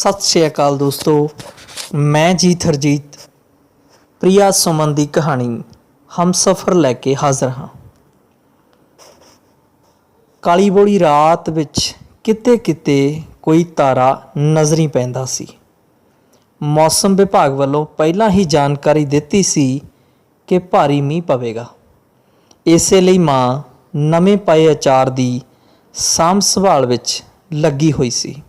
सत श्री अकाल दोस्तों, मैं जीत हरजीत प्रिया सुमन की कहानी हम सफ़र लैके हाज़र हाँ। काली बोली रात विच किते किते कोई तारा नज़र ही पैंदा सी। मौसम विभाग वालों पहलां ही जानकारी दिती सी कि भारी मींह पवेगा। इसे लई माँ नवें पाए अचार की साਂਭ संभाल विच लगी हुई सी।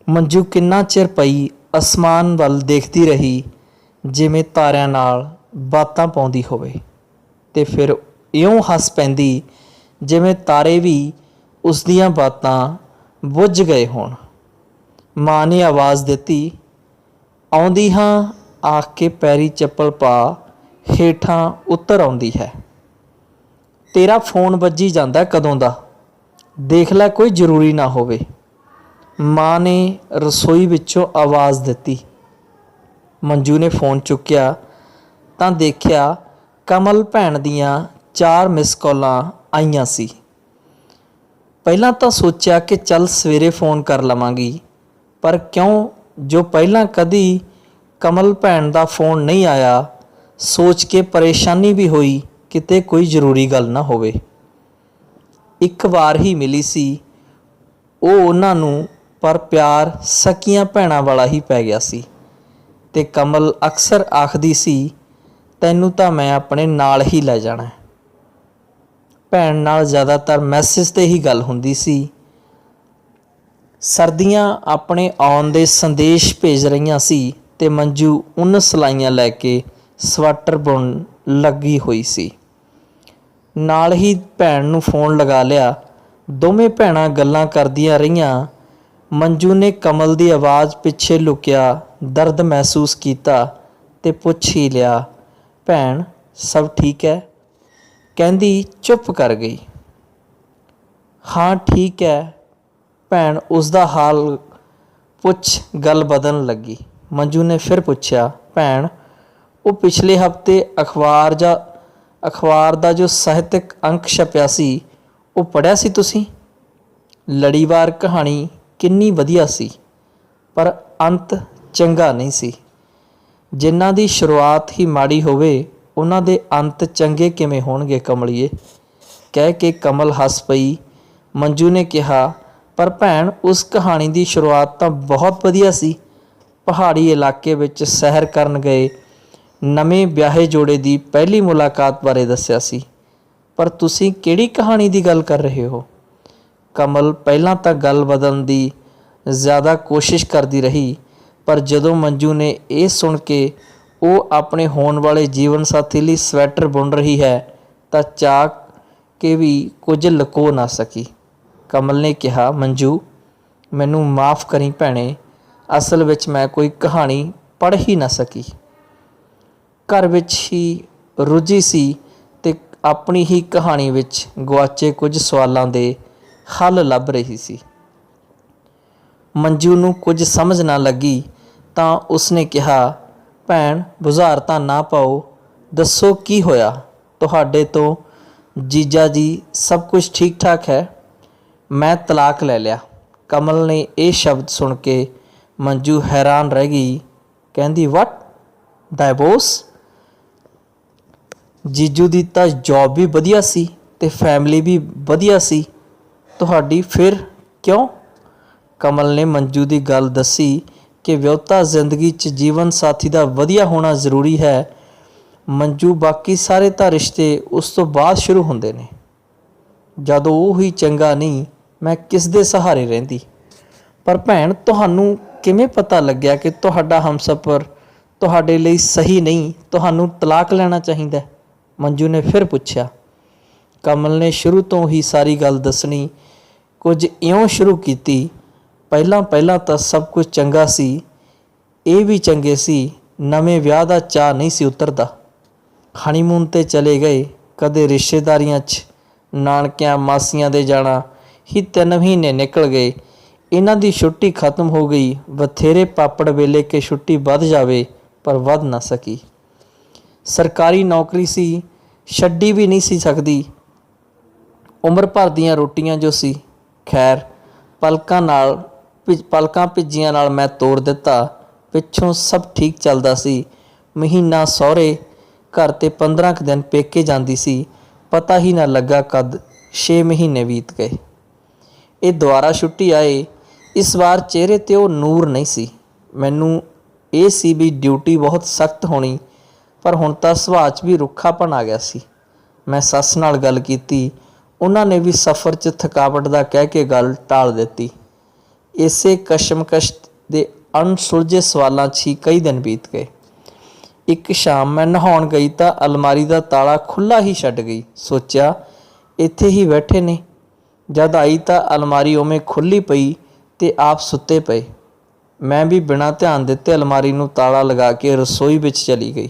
मंजू किन्ना चिर पई आसमान वल देखती रही जिवें तारिਆਂ नाल बातां पाउंदी होवे ते फिर इउं हस पैंदी जिवें तारे भी उस दियां बातां बुझ गए होण। माँ ने आवाज़ दिती, आउंदी हां आख के पैरी चप्पल पा हेठां उतर आउंदी है। तेरा फोन वज्जी जांदा कदों दा, देख लै कोई जरूरी ना होवे। माँ ने रसोई विचों आवाज़ दिती। मंजू ने फोन चुक्या तां देखिया कमल भैन दियां 4 मिस कॉलां आईयां सी। पहलां तां सोचा कि चल सवेरे फोन कर लवांगी, पर क्यों जो पहलां कदी कमल भैन दा फोन नहीं आया, सोच के परेशानी भी हुई किते कोई जरूरी गल ना होवे। एक बार ही मिली सी ਉਹ ਉਹਨਾਂ ਨੂੰ, पर प्यार सकियां भैणां वाला ही पै गया सी। ते कमल अक्सर आखदी सी, तैनूं तां मैं अपने नाल ही लै जाना। भैण नाल ज़्यादातर मैसेज ते ही गल हुंदी सी। सर्दियां अपने आउण दे संदेश भेज रहीआं सी ते मंजू उन सलाइयां लैके स्वेटर बुन लगी हुई सी। नाल ही भैण नूं फोन लगा लिया। दोवें भैणां गल्लां करदियां रहीआं। मंजू ने कमल की आवाज़ पिछे लुकिया दर्द महसूस किया ते पुछ ही लिया, भैण सब ठीक है? कहंदी चुप कर गई। हाँ ठीक है। भैण उसका हाल पुछ गल बदलण लगी। मंजू ने फिर पूछा, भैण वो पिछले हफ्ते अखबार का जो ਸਾਹਿਤਕ अंक छपया सी वो पढ़िया सी तुसीं? लड़ीवार कहानी किन्नी वधिया सी, पर अंत चंगा नहीं सी। जिन्हां दी शुरुआत ही माड़ी होवे उन्हां दे अंत चंगे किवें होणगे कमलिए? कह के कमल हस पई। मंजू ने कहा, पर भैण उस कहानी की शुरुआत तो बहुत वधिया सी। पहाड़ी इलाके विच सैर करन गए नवें ब्याहे जोड़े की पहली मुलाकात बारे दस्सिया सी। पर तुसीं किहड़ी कहानी की गल कर रहे हो? कमल पहलां तां गल बदलण की ज़्यादा कोशिश करती रही, पर जदों मंजू ने यह सुन के वो अपने होने वाले जीवन साथी लई स्वैटर बुन रही है तां चाह के भी कुछ लुको ना सकी। कमल ने कहा, मंजू मैनू माफ़ करी भैणे, असल विच मैं कोई कहानी पढ़ ही ना सकी। घर विच ही रुझी सी ते अपनी ही कहानी विच गुआचे कुछ सवालों के हल लभ रही सी। मंजू नूं कुछ समझ ना लगी तां उसने कहा, भैण बुझारतां ना पाओ, दसो की होया? तुहाडे तो जीजा जी सब कुछ ठीक ठाक है? मैं तलाक ले लिया। कमल ने यह शब्द सुन के मंजू हैरान रह गई। कहंदी, वट डाइवोर्स? जीजू दी तां जॉब भी वधिया सी ते फैमिली भी वधिया सी, तुहाडी फिर क्यों? कमल ने मंजू की गल दसी कि विआहता जिंदगी च जीवन साथी का वधिया होना जरूरी है। मंजू बाकी सारे तो रिश्ते उस तो बाद शुरू होंदे ने, जदों वो ही चंगा नहीं मैं किस दे सहारे रहिंदी। पर भैण तुहानू किवें पता लग्या कि तुहाडा हमसफर तुहाडे लई सही नहीं, तुहानू तलाक लेना चाहिए? मंजू ने फिर पूछा। कमल ने शुरू तो ही सारी गल दसनी कुछ इउं शुरू की, पहला तो सब कुछ चंगा सी, ये भी चंगे सी, नवें विआह का चाह नहीं सी उतरदा। हनीमून ते चले गए, कदे रिश्तेदारियां च नानकियां मासियां दे जाना ही 3 महीने निकल गए। इन्हां दी छुट्टी खत्म हो गई। बथेरे पापड़ वेले के छुट्टी वध जावे पर वध ना सकी। सरकारी नौकरी सी, छड्डी भी नहीं सी सकदी। उम्र भर दियां रोटियां जो सी, खैर पलकां नाल ਪਲਕਾਂ ਭਿੱਜੀਆਂ ਨਾਲ ਮੈਂ ਤੋੜ ਦਿੱਤਾ। ਪਿੱਛੋਂ ਸਭ ਠੀਕ ਚੱਲਦਾ ਸੀ। ਮਹੀਨਾ ਸਹੁਰੇ ਘਰ ਤੇ 15 ਕੁ ਦਿਨ ਪੇਕੇ ਜਾਂਦੀ ਸੀ। ਪਤਾ ਹੀ ਨਾ ਲੱਗਾ ਕਦ 6 ਮਹੀਨੇ ਬੀਤ ਗਏ। ਇਹ ਦੁਬਾਰਾ ਛੁੱਟੀ ਆਏ। ਇਸ ਵਾਰ ਚਿਹਰੇ 'ਤੇ ਉਹ ਨੂਰ ਨਹੀਂ ਸੀ। ਮੈਨੂੰ ਇਹ ਸੀ ਵੀ ਡਿਊਟੀ ਬਹੁਤ ਸਖਤ ਹੋਣੀ, ਪਰ ਹੁਣ ਤਾਂ ਸੁਭਾਅ 'ਚ ਵੀ ਰੁੱਖਾਪਣ ਆ ਗਿਆ ਸੀ। ਮੈਂ ਸੱਸ ਨਾਲ ਗੱਲ ਕੀਤੀ। ਉਹਨਾਂ ਨੇ ਵੀ ਸਫ਼ਰ 'ਚ ਥਕਾਵਟ ਦਾ ਕਹਿ ਕੇ ਗੱਲ ਟਾਲ ਦਿੱਤੀ। ਇਸੇ ਕਸ਼ਮਕਸ਼ ਦੇ ਅਣਸੁਲਝੇ ਸਵਾਲਾਂ 'ਚ ਹੀ ਕਈ ਦਿਨ ਬੀਤ ਗਏ। ਇੱਕ ਸ਼ਾਮ ਮੈਂ ਨਹਾਉਣ ਗਈ ਤਾਂ ਅਲਮਾਰੀ ਦਾ ਤਾਲਾ ਖੁੱਲ੍ਹਾ ਹੀ ਛੱਡ ਗਈ। ਸੋਚਿਆ ਇੱਥੇ ਹੀ ਬੈਠੇ ਨੇ। ਜਦ ਆਈ ਤਾਂ ਅਲਮਾਰੀ ਉਵੇਂ ਖੁੱਲ੍ਹੀ ਪਈ ਤੇ ਆਪ ਸੁੱਤੇ ਪਏ। ਮੈਂ ਵੀ ਬਿਨਾਂ ਧਿਆਨ ਦਿੱਤੇ ਅਲਮਾਰੀ ਨੂੰ ਤਾਲਾ ਲਗਾ ਕੇ ਰਸੋਈ ਵਿੱਚ ਚਲੀ ਗਈ।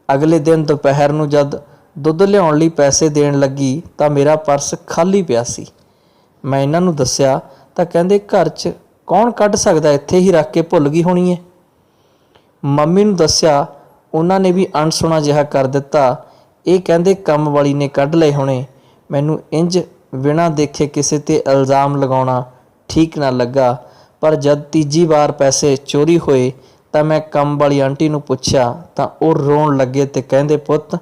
ਅਗਲੇ ਦਿਨ ਦੁਪਹਿਰ ਨੂੰ ਜਦ ਦੁੱਧ ਲਿਆਉਣ ਲਈ ਪੈਸੇ ਦੇਣ ਲੱਗੀ ਤਾਂ ਮੇਰਾ ਪਰਸ ਖਾਲੀ ਪਿਆ ਸੀ। ਮੈਂ ਇਹਨਾਂ ਨੂੰ ਦੱਸਿਆ ਤਾਂ ਕਹਿੰਦੇ ਘਰ 'ਚ ਕੌਣ ਕੱਢ ਸਕਦਾ, ਇੱਥੇ ਹੀ ਰੱਖ ਕੇ ਭੁੱਲ ਗਈ ਹੋਣੀ ਹੈ। ਮੰਮੀ ਨੂੰ ਦੱਸਿਆ, ਉਹਨਾਂ ਨੇ ਵੀ ਅਣਸੁਣਾ ਜਿਹਾ ਕਰ ਦਿੱਤਾ। ਇਹ ਕਹਿੰਦੇ ਕੰਮ ਵਾਲੀ ਨੇ ਕੱਢ ਲਏ ਹੋਣੇ। ਮੈਨੂੰ ਇੰਝ ਬਿਨਾਂ ਦੇਖੇ ਕਿਸੇ 'ਤੇ ਇਲਜ਼ਾਮ ਲਗਾਉਣਾ ਠੀਕ ਨਾ ਲੱਗਾ, ਪਰ ਜਦ ਤੀਜੀ ਵਾਰ ਪੈਸੇ ਚੋਰੀ ਹੋਏ ਤਾਂ ਮੈਂ ਕੰਮ ਵਾਲੀ ਆਂਟੀ ਨੂੰ ਪੁੱਛਿਆ ਤਾਂ ਉਹ ਰੋਣ ਲੱਗੇ ਤੇ ਕਹਿੰਦੇ, ਪੁੱਤ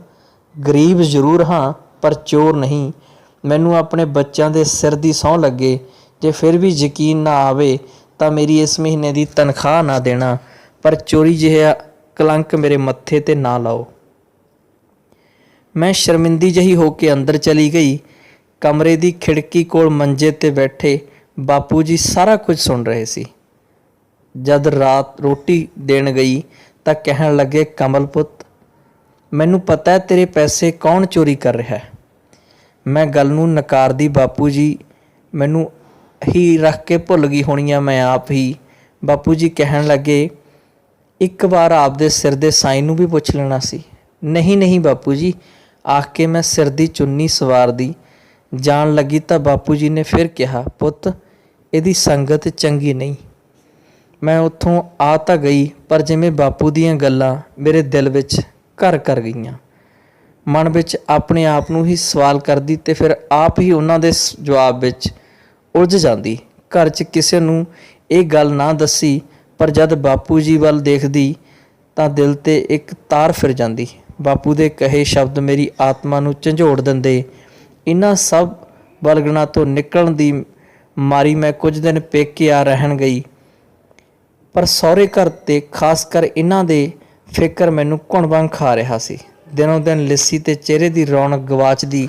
ਗਰੀਬ ਜ਼ਰੂਰ ਹਾਂ ਪਰ ਚੋਰ ਨਹੀਂ। ਮੈਨੂੰ ਆਪਣੇ ਬੱਚਿਆਂ ਦੇ ਸਿਰ ਦੀ ਸਹੁੰ ਲੱਗੇ, ਜੇ ਫਿਰ ਵੀ ਯਕੀਨ ਨਾ ਆਵੇ ਤਾਂ ਮੇਰੀ ਇਸ ਮਹੀਨੇ ਦੀ ਤਨਖਾਹ ਨਾ ਦੇਣਾ, ਪਰ ਚੋਰੀ ਜਿਹਾ ਕਲੰਕ ਮੇਰੇ ਮੱਥੇ 'ਤੇ ਨਾ ਲਾਓ। ਮੈਂ ਸ਼ਰਮਿੰਦੀ ਜਿਹੀ ਹੋ ਕੇ ਅੰਦਰ ਚਲੀ ਗਈ। ਕਮਰੇ ਦੀ ਖਿੜਕੀ ਕੋਲ ਮੰਜੇ 'ਤੇ ਬੈਠੇ ਬਾਪੂ ਜੀ ਸਾਰਾ ਕੁਝ ਸੁਣ ਰਹੇ ਸੀ। ਜਦ ਰਾਤ ਰੋਟੀ ਦੇਣ ਗਈ ਤਾਂ ਕਹਿਣ ਲੱਗੇ, ਕਮਲ ਪੁੱਤ, ਮੈਨੂੰ ਪਤਾ ਹੈ ਤੇਰੇ ਪੈਸੇ ਕੌਣ ਚੋਰੀ ਕਰ ਰਿਹਾ ਹੈ। ਮੈਂ ਗੱਲ ਨੂੰ ਨਕਾਰਦੀ, ਬਾਪੂ ਜੀ ਮੈਨੂੰ ਹੀ ਰੱਖ ਕੇ ਭੁੱਲ ਗਈ ਹੋਣੀ ਆ, ਮੈਂ ਆਪ ਹੀ। ਬਾਪੂ ਜੀ ਕਹਿਣ ਲੱਗੇ, ਇੱਕ ਵਾਰ ਆਪਦੇ ਸਿਰ ਦੇ ਸਾਈਂ ਨੂੰ ਵੀ ਪੁੱਛ ਲੈਣਾ ਸੀ। ਨਹੀਂ ਨਹੀਂ ਬਾਪੂ ਜੀ, ਆਖ ਕੇ ਮੈਂ ਸਿਰ ਦੀ ਚੁੰਨੀ ਸਵਾਰਦੀ ਜਾਣ ਲੱਗੀ ਤਾਂ ਬਾਪੂ ਜੀ ਨੇ ਫਿਰ ਕਿਹਾ, ਪੁੱਤ ਇਹਦੀ ਸੰਗਤ ਚੰਗੀ ਨਹੀਂ। ਮੈਂ ਉੱਥੋਂ ਆ ਤਾਂ ਗਈ, ਪਰ ਜਿਵੇਂ ਬਾਪੂ ਦੀਆਂ ਗੱਲਾਂ ਮੇਰੇ ਦਿਲ ਵਿੱਚ ਘਰ ਕਰ ਗਈਆਂ। ਮਨ ਵਿੱਚ ਆਪਣੇ ਆਪ ਨੂੰ ਹੀ ਸਵਾਲ ਕਰਦੀ ਤੇ ਫਿਰ ਆਪ ਹੀ ਉਹਨਾਂ ਦੇ ਜਵਾਬ ਵਿੱਚ ਉਲਝ ਜਾਂਦੀ। ਘਰ 'ਚ ਕਿਸੇ ਨੂੰ ਇਹ ਗੱਲ ਨਾ ਦੱਸੀ, ਪਰ ਜਦ ਬਾਪੂ ਜੀ ਵੱਲ ਦੇਖਦੀ ਤਾਂ ਦਿਲ 'ਤੇ ਇੱਕ ਤਾਰ ਫਿਰ ਜਾਂਦੀ। ਬਾਪੂ ਦੇ ਕਹੇ ਸ਼ਬਦ ਮੇਰੀ ਆਤਮਾ ਨੂੰ ਝੰਜੋੜ ਦਿੰਦੇ। ਇਹਨਾਂ ਸਭ ਬਲਗਣਾ ਤੋਂ ਨਿਕਲਣ ਦੀ ਮਾਰੀ ਮੈਂ ਕੁਝ ਦਿਨ ਪੇਕੇ ਆ ਰਹਿਣ ਗਈ, ਪਰ ਸਹੁਰੇ ਘਰ ਤੇ ਖਾਸ ਕਰ ਇਹਨਾਂ ਦੇ ਫਿਕਰ ਮੈਨੂੰ ਘੁਣ ਵਾਂਗ ਖਾ ਰਿਹਾ ਸੀ। ਦਿਨੋਂ ਦਿਨ ਲਿੱਸੀ ਤੇ ਚਿਹਰੇ ਦੀ ਰੌਣਕ ਗਵਾਚਦੀ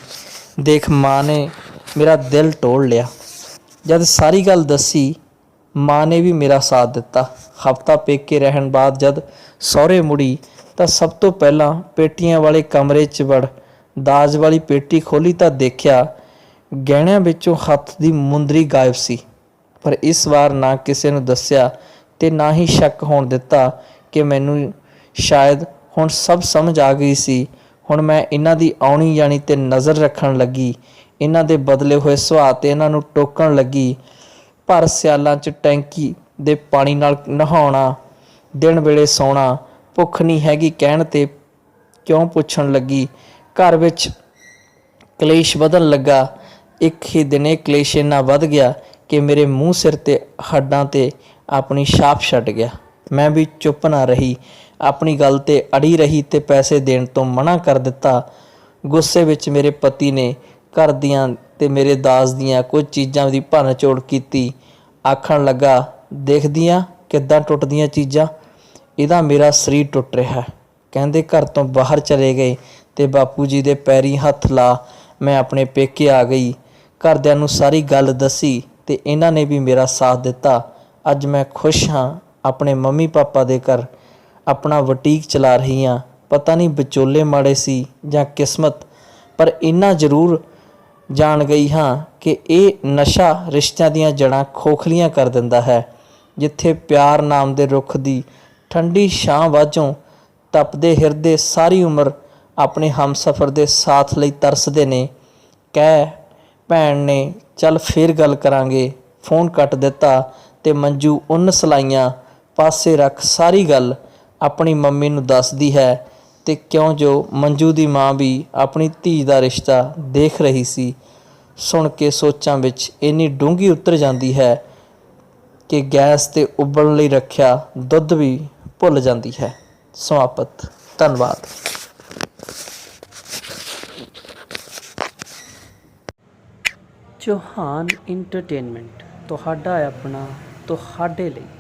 ਦੇਖ ਮਾਂ ਨੇ ਮੇਰਾ ਦਿਲ ਤੋੜ ਲਿਆ। ਜਦ ਸਾਰੀ ਗੱਲ ਦੱਸੀ, ਮਾਂ ਨੇ ਵੀ ਮੇਰਾ ਸਾਥ ਦਿੱਤਾ। ਹਫ਼ਤਾ ਪੇਕੇ ਰਹਿਣ ਬਾਅਦ ਜਦ ਸਹੁਰੇ ਮੁੜੀ ਤਾਂ ਸਭ ਤੋਂ ਪਹਿਲਾਂ ਪੇਟੀਆਂ ਵਾਲੇ ਕਮਰੇ 'ਚ ਵੜ ਦਾਜ ਵਾਲੀ ਪੇਟੀ ਖੋਲ੍ਹੀ ਤਾਂ ਦੇਖਿਆ ਗਹਿਣਿਆਂ ਵਿੱਚੋਂ ਹੱਥ ਦੀ ਮੁੰਦਰੀ ਗਾਇਬ ਸੀ। ਪਰ ਇਸ ਵਾਰ ਨਾ ਕਿਸੇ ਨੂੰ ਦੱਸਿਆ ਤੇ ਨਾ ਹੀ ਸ਼ੱਕ ਹੋਣ ਦਿੱਤਾ ਕਿ ਮੈਨੂੰ ਸ਼ਾਇਦ ਹੁਣ ਸਭ ਸਮਝ ਆ ਗਈ ਸੀ। ਹੁਣ ਮੈਂ ਇਹਨਾਂ ਦੀ ਆਉਣੀ ਜਾਣੀ 'ਤੇ ਨਜ਼ਰ ਰੱਖਣ ਲੱਗੀ, ਇਹਨਾਂ ਦੇ ਬਦਲੇ ਹੋਏ ਸੁਭਾਅ 'ਤੇ ਇਹਨਾਂ ਨੂੰ ਟੋਕਣ ਲੱਗੀ। ਭਰ ਸਿਆਲਾਂ 'ਚ ਟੈਂਕੀ ਦੇ ਪਾਣੀ ਨਾਲ ਨਹਾਉਣਾ, ਦਿਨ ਵੇਲੇ ਸੌਣਾ, ਭੁੱਖ ਨਹੀਂ ਹੈਗੀ ਕਹਿਣ 'ਤੇ ਕਿਉਂ ਪੁੱਛਣ ਲੱਗੀ। ਘਰ ਵਿੱਚ ਕਲੇਸ਼ ਵਧਣ ਲੱਗਾ। ਇੱਕ ਹੀ ਦਿਨ ਇਹ ਕਲੇਸ਼ ਇੰਨਾ ਵੱਧ ਗਿਆ ਕਿ ਮੇਰੇ ਮੂੰਹ ਸਿਰ 'ਤੇ ਹੱਡਾਂ 'ਤੇ ਆਪਣੀ ਛਾਪ ਛੱਡ ਗਿਆ। ਮੈਂ ਵੀ ਚੁੱਪ ਨਾ ਰਹੀ, ਆਪਣੀ ਗੱਲ 'ਤੇ ਅੜੀ ਰਹੀ ਤੇ ਪੈਸੇ ਦੇਣ ਤੋਂ ਮਨ੍ਹਾ ਕਰ ਦਿੱਤਾ। ਗੁੱਸੇ ਵਿੱਚ ਮੇਰੇ ਪਤੀ ਨੇ ਘਰ ਦੀਆਂ ਤੇ ਮੇਰੇ ਦਾਜ ਦੀਆਂ ਕੁਝ ਚੀਜ਼ਾਂ ਦੀ ਭੰਨ-ਤੋੜ ਕੀਤੀ। ਆਖਣ ਲੱਗਾ, ਦੇਖਦੀਆਂ ਕਿੱਦਾਂ ਟੁੱਟਦੀਆਂ ਚੀਜ਼ਾਂ, ਇਹਦਾ ਮੇਰਾ ਸਰੀਰ ਟੁੱਟ ਰਿਹਾ। ਕਹਿੰਦੇ ਘਰ ਤੋਂ ਬਾਹਰ ਚਲੇ ਗਏ ਤੇ ਬਾਪੂ ਜੀ ਦੇ ਪੈਰੀਂ ਹੱਥ ਲਾ ਮੈਂ ਆਪਣੇ ਪੇਕੇ ਆ ਗਈ। ਘਰਦਿਆਂ ਨੂੰ ਸਾਰੀ ਗੱਲ ਦੱਸੀ ਤੇ ਇਹਨਾਂ ਨੇ ਵੀ ਮੇਰਾ ਸਾਥ ਦਿੱਤਾ। ਅੱਜ ਮੈਂ ਖੁਸ਼ ਹਾਂ, ਆਪਣੇ ਮੰਮੀ ਪਾਪਾ ਦੇ ਘਰ ਆਪਣਾ ਬੁਟੀਕ ਚਲਾ ਰਹੀ ਹਾਂ। ਪਤਾ ਨਹੀਂ ਵਿਚੋਲੇ ਮਾੜੇ ਸੀ ਜਾਂ ਕਿਸਮਤ, ਪਰ ਇੰਨਾ ਜ਼ਰੂਰ ਜਾਣ ਗਈ ਹਾਂ ਕਿ ਇਹ ਨਸ਼ਾ ਰਿਸ਼ਤਿਆਂ ਦੀਆਂ ਜੜ੍ਹਾਂ ਖੋਖਲੀਆਂ ਕਰ ਦਿੰਦਾ ਹੈ। ਜਿੱਥੇ ਪਿਆਰ ਨਾਮ ਦੇ ਰੁੱਖ ਦੀ ਠੰਡੀ ਛਾਂ ਵਾਜੋਂ ਤਪਦੇ ਹਿਰਦੇ ਸਾਰੀ ਉਮਰ ਆਪਣੇ ਹਮਸਫ਼ਰ ਦੇ ਸਾਥ ਲਈ ਤਰਸਦੇ ਨੇ। ਕਹਿ ਭੈਣ ਨੇ ਚੱਲ ਫੇਰ ਗੱਲ ਕਰਾਂਗੇ। ਫੋਨ ਕੱਟ ਦਿੱਤਾ ਤੇ ਮੰਜੂ ਉੱਨ ਸਲਾਈਆਂ ਪਾਸੇ ਰੱਖ ਸਾਰੀ ਗੱਲ ਆਪਣੀ ਮੰਮੀ ਨੂੰ ਦੱਸਦੀ ਹੈ। ਤੇ ਕਿਉਂ ਜੋ ਮੰਜੂ ਦੀ ਮਾਂ ਵੀ ਆਪਣੀ ਧੀ ਦਾ ਰਿਸ਼ਤਾ ਦੇਖ ਰਹੀ ਸੀ। ਸੁਣ ਕੇ ਸੋਚਾਂ ਵਿੱਚ ਇੰਨੀ ਡੂੰਘੀ ਉਤਰ ਜਾਂਦੀ ਹੈ ਕਿ ਗੈਸ ਤੇ ਉਬਲਣ ਲਈ ਰੱਖਿਆ ਦੁੱਧ ਵੀ ਭੁੱਲ ਜਾਂਦੀ ਹੈ। ਸਮਾਪਤ। ਧੰਨਵਾਦ। ਚੌਹਾਨ ਇੰਟਰਟੇਨਮੈਂਟ, ਤੁਹਾਡਾ ਆਪਣਾ, ਤੁਹਾਡੇ ਲਈ।